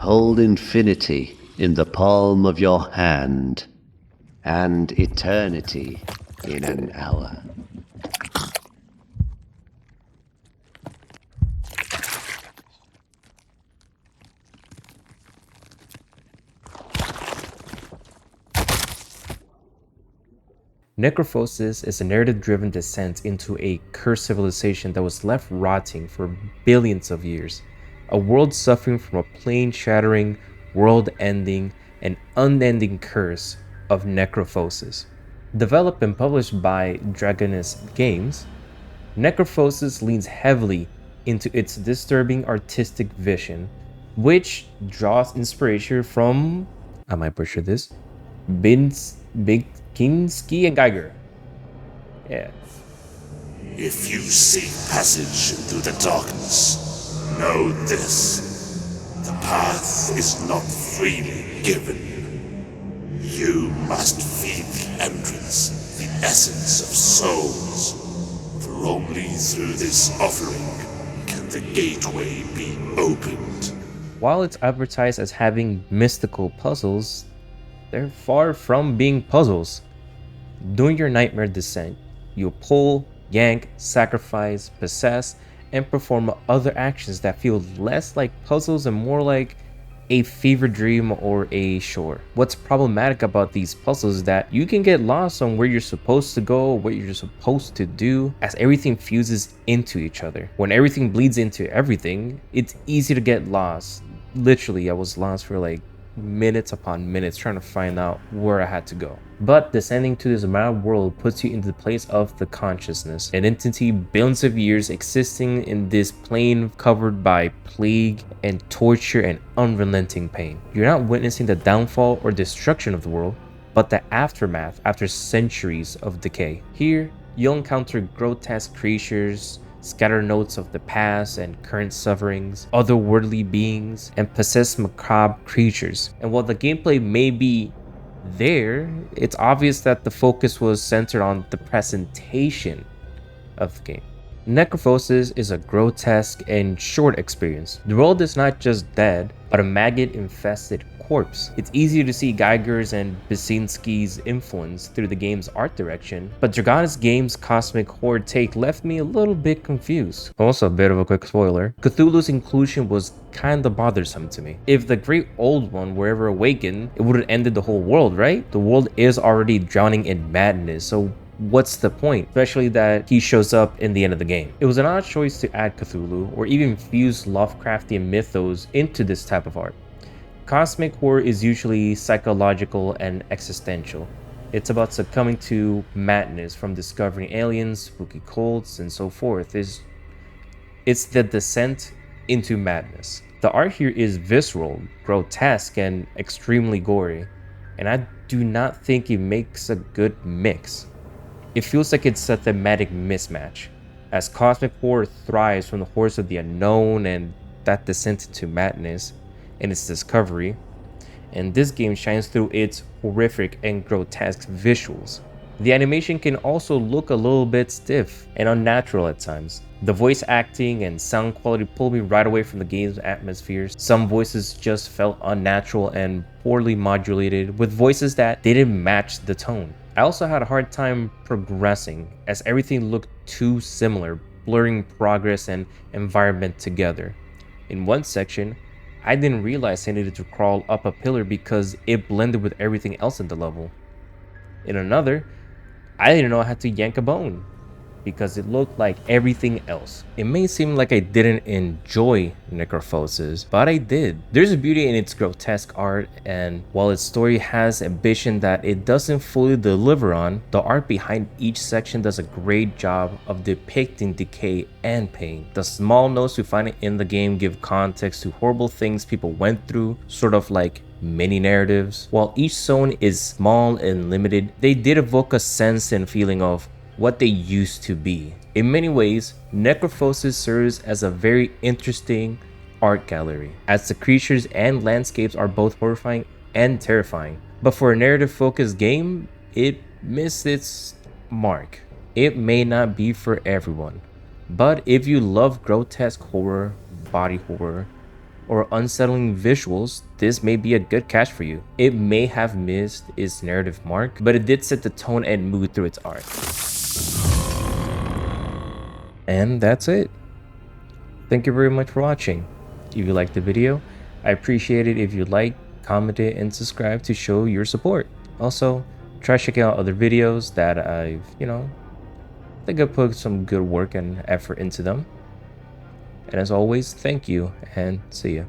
Hold infinity in the palm of your hand, and eternity in an hour. Necrophosis is a narrative-driven descent into a cursed civilization that was left rotting for billions of years. A world suffering from a plane-shattering, world-ending, and unending curse of necrophosis. Developed and published by Dragonist Games, Necrophosis leans heavily into its disturbing artistic vision, which draws inspiration from, I might butcher this, Kinski and Geiger. Yeah. If you seek passage through the darkness, know this. The path is not freely given. You must feed the entrance, the essence of souls. For only through this offering can the gateway be opened. While it's advertised as having mystical puzzles, they're far from being puzzles. During your nightmare descent, you'll pull, yank, sacrifice, possess, and perform other actions that feel less like puzzles and more like a fever dream or a chore. What's problematic about these puzzles is that you can get lost on where you're supposed to go, what you're supposed to do, as everything fuses into each other. When everything bleeds into everything, it's easy to get lost. Literally, I was lost for like minutes upon minutes trying to find out where I had to go. But descending to this mad world puts you into the place of the consciousness, an entity billions of years existing in this plane covered by plague and torture and unrelenting pain. You're not witnessing the downfall or destruction of the world, but the aftermath after centuries of decay. Here, you'll encounter grotesque creatures, scatter notes of the past and current sufferings, otherworldly beings, and possessed macabre creatures. And while the gameplay may be there, it's obvious that the focus was centered on the presentation of the game. Necrophosis is a grotesque and short experience. The world is not just dead, but a maggot-infested corpse. It's easy to see Geiger's and Basinski's influence through the game's art direction, but Dragonist Games' cosmic horror take left me a little bit confused. Also, a bit of a quick spoiler, Cthulhu's inclusion was kinda bothersome to me. If the Great Old One were ever awakened, it would have ended the whole world, right? The world is already drowning in madness, so what's the point? Especially that he shows up in the end of the game. It was an odd choice to add Cthulhu, or even fuse Lovecraftian mythos into this type of art. Cosmic horror is usually psychological and existential. It's about succumbing to madness from discovering aliens, spooky cults, and so forth. It's the descent into madness. The art here is visceral, grotesque, and extremely gory, and I do not think it makes a good mix. It feels like it's a thematic mismatch, as cosmic horror thrives from the horrors of the unknown and that descent into madness and its discovery, and this game shines through its horrific and grotesque visuals. The animation can also look a little bit stiff and unnatural at times. The voice acting and sound quality pulled me right away from the game's atmosphere. Some voices just felt unnatural and poorly modulated, with voices that didn't match the tone. I also had a hard time progressing, as everything looked too similar, blurring progress and environment together. In one section, I didn't realize I needed to crawl up a pillar because it blended with everything else in the level. In another, I didn't know I had to yank a bone because it looked like everything else. It may seem like I didn't enjoy Necrophosis, but I did. There's a beauty in its grotesque art, and while its story has ambition that it doesn't fully deliver on, the art behind each section does a great job of depicting decay and pain. The small notes you find in the game give context to horrible things people went through, sort of like mini narratives. While each zone is small and limited, they did evoke a sense and feeling of what they used to be. In many ways, Necrophosis serves as a very interesting art gallery, as the creatures and landscapes are both horrifying and terrifying. But for a narrative-focused game, it missed its mark. It may not be for everyone, but if you love grotesque horror, body horror, or unsettling visuals, this may be a good catch for you. It may have missed its narrative mark, but it did set the tone and mood through its art. And that's it. Thank you very much for watching. If you liked the video, I appreciate it if you like, comment it, and subscribe to show your support. Also, try checking out other videos that I think I put some good work and effort into them. And as always, thank you and see ya.